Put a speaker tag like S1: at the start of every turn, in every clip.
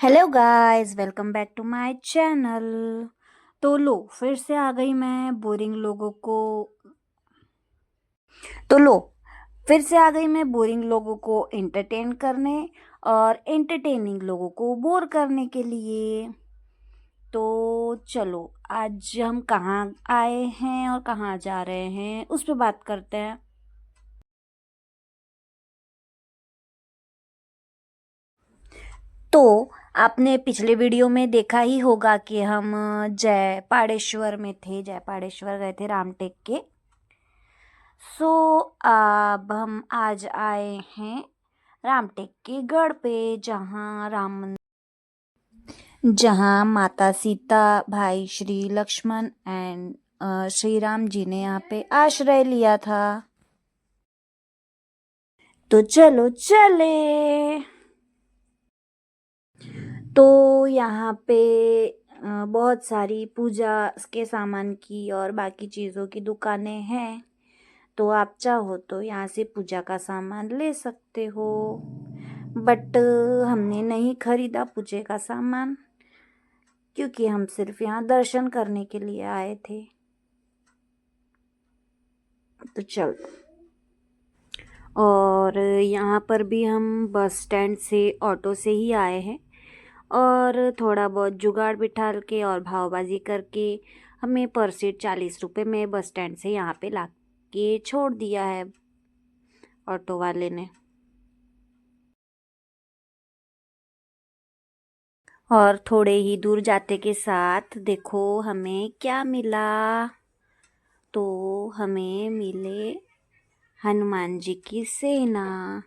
S1: Hello guys, welcome back to my channel. तो लो फिर से आ गई मैं बोरिंग लोगों को तो लो फिर से आ गई मैं बोरिंग लोगों को एंटरटेन करने और एंटरटेनिंग लोगों को बोर करने के लिए। तो चलो, आज हम कहाँ आए हैं और कहाँ जा रहे हैं उस पे बात करते हैं। तो आपने पिछले वीडियो में देखा ही होगा कि हम जय पाड़ेश्वर में थे, जय पाड़ेश्वर गए थे रामटेक के। सो अब हम आज आए हैं रामटेक के गढ़ पे, जहाँ माता सीता, भाई श्री लक्ष्मण एंड श्री राम जी ने यहाँ पे आश्रय लिया था। तो चलो चले। तो यहाँ पे बहुत सारी पूजा के सामान की और बाकी चीज़ों की दुकानें हैं। तो आप चाहो तो यहाँ से पूजा का सामान ले सकते हो, बट हमने नहीं खरीदा पूजे का सामान क्योंकि हम सिर्फ यहाँ दर्शन करने के लिए आए थे। तो चल, और यहाँ पर भी हम बस स्टैंड से ऑटो से ही आए हैं और थोड़ा बहुत जुगाड़ बिठा के और भावबाजी करके हमें पर सीट 40 रुपये में बस स्टैंड से यहाँ पे ला के छोड़ दिया है ऑटो वाले ने। और थोड़े ही दूर जाते के साथ देखो हमें क्या मिला। तो हमें मिले हनुमान जी की सेना,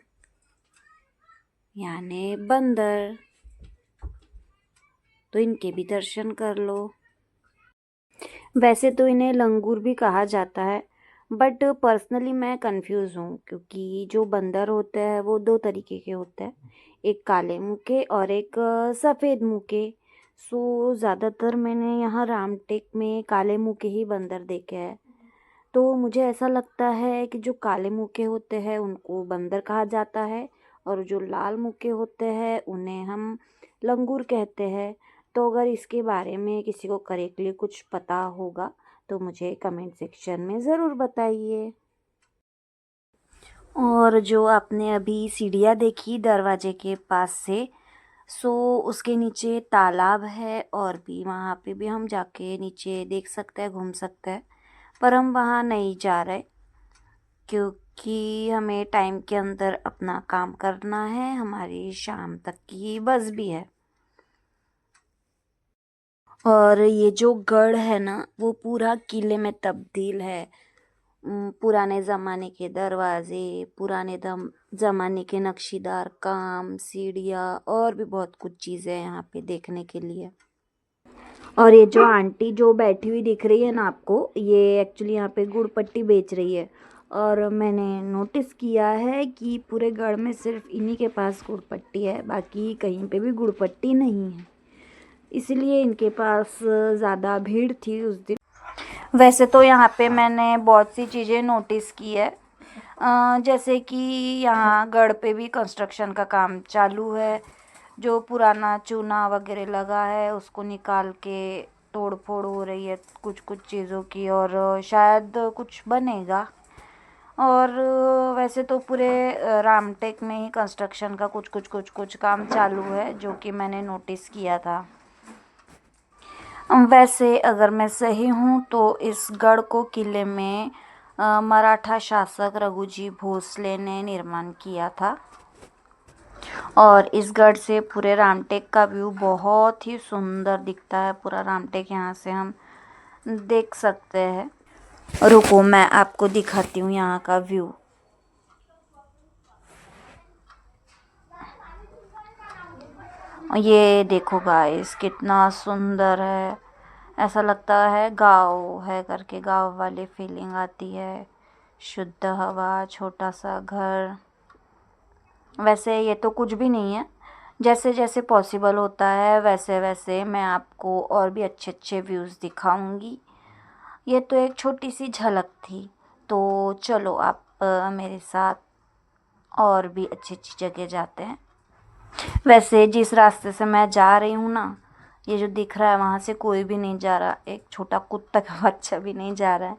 S1: यानी बंदर। तो इनके भी दर्शन कर लो। वैसे तो इन्हें लंगूर भी कहा जाता है, बट पर्सनली मैं कंफ्यूज हूँ क्योंकि जो बंदर होते हैं वो दो तरीके के होते हैं, एक काले मुंह के और एक सफ़ेद मुंह के। सो ज़्यादातर मैंने यहाँ रामटेक में काले मुंह के ही बंदर देखे हैं। तो मुझे ऐसा लगता है कि जो काले मुंह के होते हैं उनको बंदर कहा जाता है और जो लाल मुंह के होते हैं उन्हें हम लंगूर कहते हैं। तो अगर इसके बारे में किसी को करेक्टली कुछ पता होगा तो मुझे कमेंट सेक्शन में ज़रूर बताइए। और जो आपने अभी सीढ़ियाँ देखी दरवाजे के पास से, सो उसके नीचे तालाब है और भी वहाँ पे भी हम जाके नीचे देख सकते हैं, घूम सकते हैं। पर हम वहाँ नहीं जा रहे क्योंकि हमें टाइम के अंदर अपना काम करना है, हमारी शाम तक की बस भी है। और ये जो गढ़ है ना वो पूरा किले में तब्दील है। पुराने ज़माने के दरवाजे, पुराने ज़माने के नक्शीदार काम, सीढ़ियाँ और भी बहुत कुछ चीज़ें हैं यहाँ पे देखने के लिए। और ये जो आंटी जो बैठी हुई दिख रही है ना आपको, ये एक्चुअली यहाँ पे गुड़ पट्टी बेच रही है। और मैंने नोटिस किया है कि पूरे गढ़ में सिर्फ इन्हीं के पास गुड़ पट्टी है, बाकी कहीं पे भी गुड़ पट्टी नहीं है। इसलिए इनके पास ज़्यादा भीड़ थी उस दिन। वैसे तो यहाँ पे मैंने बहुत सी चीज़ें नोटिस की है, जैसे कि यहाँ गढ़ पे भी कंस्ट्रक्शन का काम चालू है। जो पुराना चूना वगैरह लगा है उसको निकाल के तोड़ फोड़ हो रही है कुछ कुछ चीज़ों की, और शायद कुछ बनेगा। और वैसे तो पूरे रामटेक में ही कंस्ट्रक्शन का कुछ काम चालू है जो कि मैंने नोटिस किया था। वैसे अगर मैं सही हूँ तो इस गढ़ को किले में मराठा शासक रघुजी भोसले ने निर्माण किया था। और इस गढ़ से पूरे रामटेक का व्यू बहुत ही सुंदर दिखता है। पूरा रामटेक यहाँ से हम देख सकते हैं। रुको मैं आपको दिखाती हूँ यहाँ का व्यू। ये देखो गाइस कितना सुंदर है, ऐसा लगता है गाँव है करके, गाँव वाली फीलिंग आती है। शुद्ध हवा, छोटा सा घर। वैसे ये तो कुछ भी नहीं है, जैसे जैसे पॉसिबल होता है वैसे वैसे मैं आपको और भी अच्छे अच्छे व्यूज़ दिखाऊंगी। ये तो एक छोटी सी झलक थी। तो चलो आप मेरे साथ और भी अच्छी अच्छी जगह जाते हैं। वैसे जिस रास्ते से मैं जा रही हूँ ना, ये जो दिख रहा है वहाँ से कोई भी नहीं जा रहा, एक छोटा कुत्ता का बच्चा भी नहीं जा रहा है।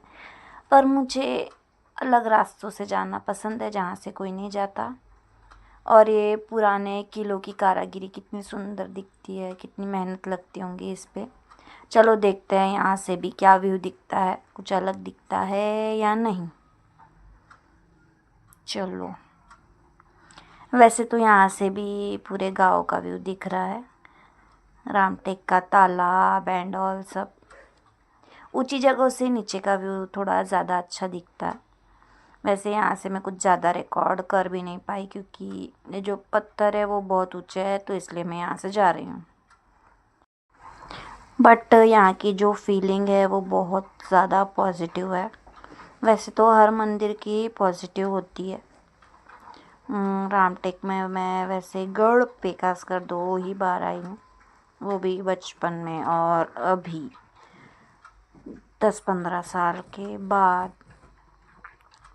S1: पर मुझे अलग रास्तों से जाना पसंद है जहाँ से कोई नहीं जाता। और ये पुराने किलों की कारागिरी कितनी सुंदर दिखती है, कितनी मेहनत लगती होंगी इस पे। चलो देखते हैं यहाँ से भी क्या व्यू दिखता है, कुछ अलग दिखता है या नहीं। चलो, वैसे तो यहाँ से भी पूरे गांव का व्यू दिख रहा है, रामटेक का तालाब एंड ऑल सब। ऊंची जगहों से नीचे का व्यू थोड़ा ज़्यादा अच्छा दिखता है। वैसे यहाँ से मैं कुछ ज़्यादा रिकॉर्ड कर भी नहीं पाई क्योंकि ये जो पत्थर है वो बहुत ऊंचे है, तो इसलिए मैं यहाँ से जा रही हूँ। बट यहाँ की जो फीलिंग है वो बहुत ज़्यादा पॉजिटिव है। वैसे तो हर मंदिर की पॉजिटिव होती है। रामटेक में मैं वैसे गढ़ पे खासकर 2 ही बार आई हूँ, वो भी बचपन में और अभी 10-15 साल के बाद।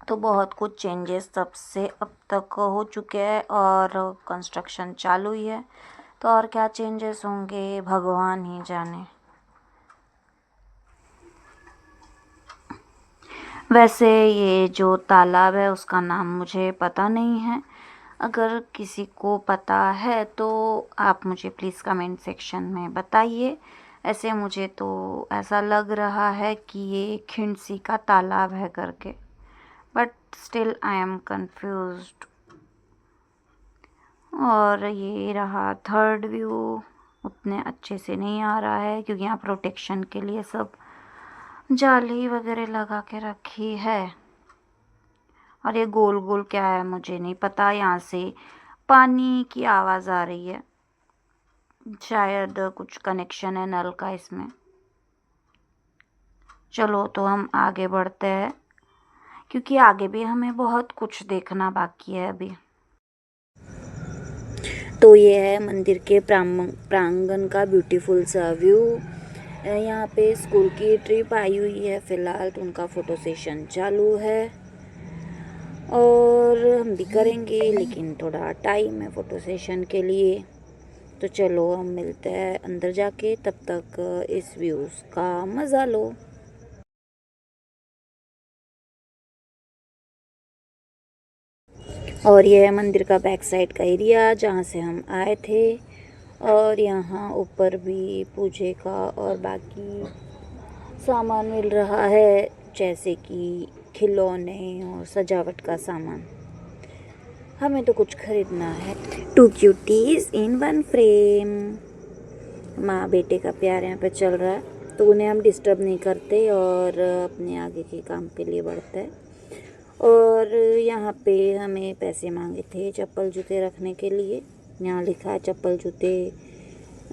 S1: तो बहुत कुछ चेंजेस तब से अब तक हो चुके हैं और कंस्ट्रक्शन चालू ही है। तो और क्या चेंजेस होंगे भगवान ही जाने। वैसे ये जो तालाब है उसका नाम मुझे पता नहीं है। अगर किसी को पता है तो आप मुझे प्लीज़ कमेंट सेक्शन में बताइए। ऐसे मुझे तो ऐसा लग रहा है कि ये खिंडसी का तालाब है करके, but still I am confused. और ये रहा थर्ड व्यू, उतने अच्छे से नहीं आ रहा है क्योंकि यहाँ प्रोटेक्शन के लिए सब जाली वगैरह लगा के रखी है। और ये गोल गोल क्या है मुझे नहीं पता। यहाँ से पानी की आवाज़ आ रही है, शायद कुछ कनेक्शन है नल का इसमें। चलो तो हम आगे बढ़ते हैं क्योंकि आगे भी हमें बहुत कुछ देखना बाकी है अभी। तो ये है मंदिर के प्रांगण का ब्यूटीफुल सा व्यू। यहाँ पे स्कूल की ट्रिप आई हुई है फ़िलहाल, तो उनका फ़ोटो सेशन चालू है और हम भी करेंगे, लेकिन थोड़ा टाइम है फ़ोटो सेशन के लिए। तो चलो हम मिलते हैं अंदर जाके, तब तक इस व्यूज़ का मज़ा लो। और यह है मंदिर का बैक साइड का एरिया जहाँ से हम आए थे। और यहाँ ऊपर भी पूजे का और बाकी सामान मिल रहा है, जैसे कि खिलौने और सजावट का सामान। हमें तो कुछ खरीदना है। 2 क्यूटीज इन 1 फ्रेम। माँ बेटे का प्यार यहाँ पे चल रहा है, तो उन्हें हम डिस्टर्ब नहीं करते और अपने आगे के काम के लिए बढ़ते हैं। और यहाँ पे हमें पैसे मांगे थे चप्पल जूते रखने के लिए। यहाँ लिखा है चप्पल जूते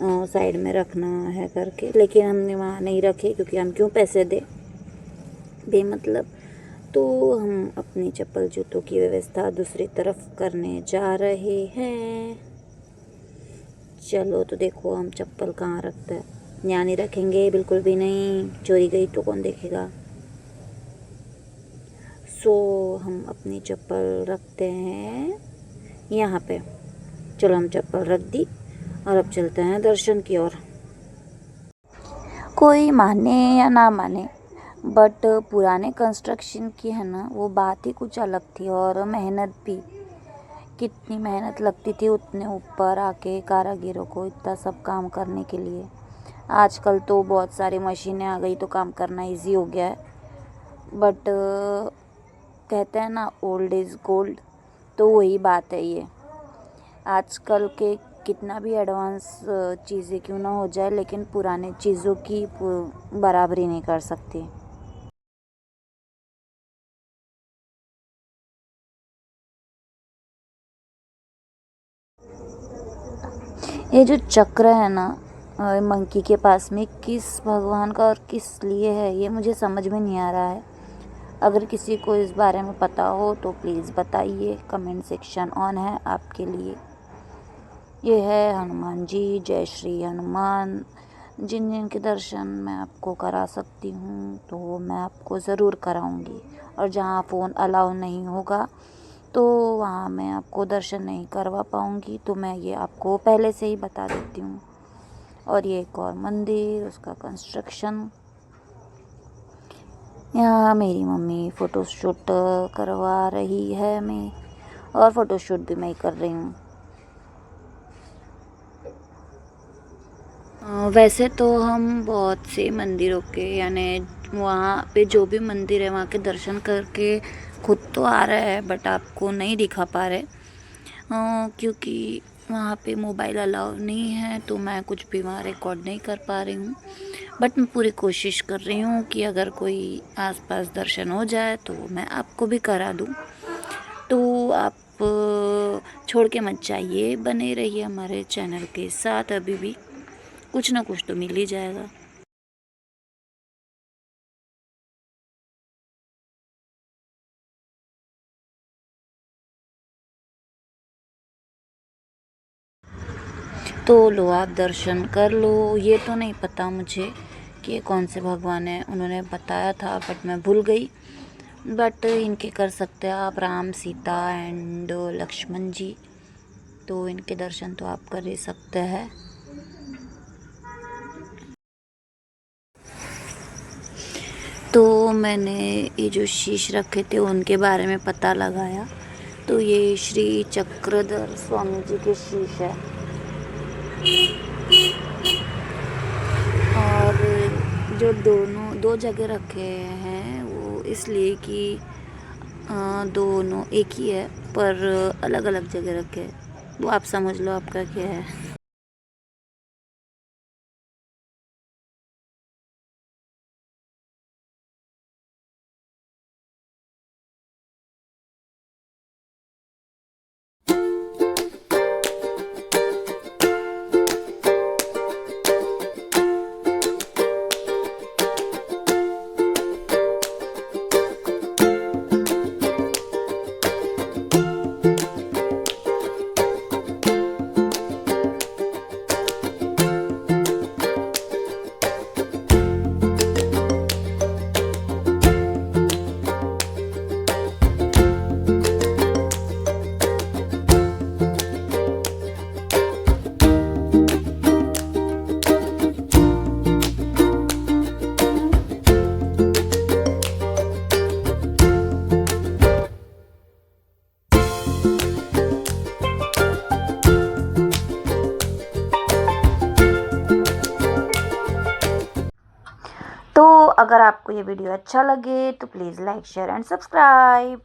S1: साइड में रखना है करके, लेकिन हमने वहाँ नहीं रखे क्योंकि हम क्यों पैसे दें बेमतलब। तो हम अपनी चप्पल जूतों की व्यवस्था दूसरी तरफ करने जा रहे हैं। चलो तो देखो हम चप्पल कहाँ रखते हैं। यहाँ नहीं रखेंगे बिल्कुल भी नहीं, चोरी गई तो कौन देखेगा। सो हम अपनी चप्पल रखते हैं यहाँ पे। चलो हम चप्पल रख दी और अब चलते हैं दर्शन की ओर। कोई माने या ना माने, बट पुराने कंस्ट्रक्शन की है ना वो बात ही कुछ अलग थी। और मेहनत भी, कितनी मेहनत लगती थी उतने ऊपर आके कारीगरों को इतना सब काम करने के लिए। आजकल तो बहुत सारी मशीनें आ गई तो काम करना इजी हो गया है, बट कहते हैं ना ओल्ड इज़ गोल्ड, तो वही बात है ये। आजकल के कितना भी एडवांस चीज़ें क्यों ना हो जाए, लेकिन पुराने चीज़ों की बराबरी नहीं कर सकती। ये जो चक्र है ना मंकी के पास में, किस भगवान का और किस लिए है ये मुझे समझ में नहीं आ रहा है। अगर किसी को इस बारे में पता हो तो प्लीज़ बताइए, कमेंट सेक्शन ऑन है आपके लिए। ये है हनुमान जी, जय श्री हनुमान। जिन जिन के दर्शन मैं आपको करा सकती हूँ तो मैं आपको ज़रूर कराऊँगी। और जहाँ फ़ोन अलाउ नहीं होगा तो वहाँ मैं आपको दर्शन नहीं करवा पाऊँगी, तो मैं ये आपको पहले से ही बता देती हूँ। और ये एक और मंदिर, उसका कंस्ट्रक्शन। यहाँ मेरी मम्मी फ़ोटोशूट करवा रही है मैं, और फ़ोटोशूट भी मैं कर रही हूँ। वैसे तो हम बहुत से मंदिरों के, यानी वहाँ पे जो भी मंदिर है वहाँ के दर्शन करके खुद तो आ रहे हैं, बट आपको नहीं दिखा पा रहे, क्योंकि वहाँ पे मोबाइल अलाउ नहीं है, तो मैं कुछ भी वहाँ रिकॉर्ड नहीं कर पा रही हूँ। बट मैं पूरी कोशिश कर रही हूँ कि अगर कोई आसपास दर्शन हो जाए तो मैं आपको भी करा दूँ। तो आप छोड़ के मत जाइए, बने रहिए हमारे चैनल के साथ, अभी भी कुछ ना कुछ तो मिल ही जाएगा। तो लो आप दर्शन कर लो। ये तो नहीं पता मुझे कि ये कौन से भगवान हैं, उन्होंने बताया था बट मैं भूल गई। बट इनके कर सकते हैं आप, राम सीता एंड लक्ष्मण जी, तो इनके दर्शन तो आप कर ही सकते हैं। तो मैंने ये जो शीश रखे थे उनके बारे में पता लगाया, तो ये श्री चक्रधर स्वामी जी के शीश है। और जो दो जगह रखे हैं वो इसलिए कि दोनों एक ही है पर अलग अलग जगह रखे हैं, वो आप समझ लो आपका क्या है। तो अगर आपको ये वीडियो अच्छा लगे तो please like share and subscribe.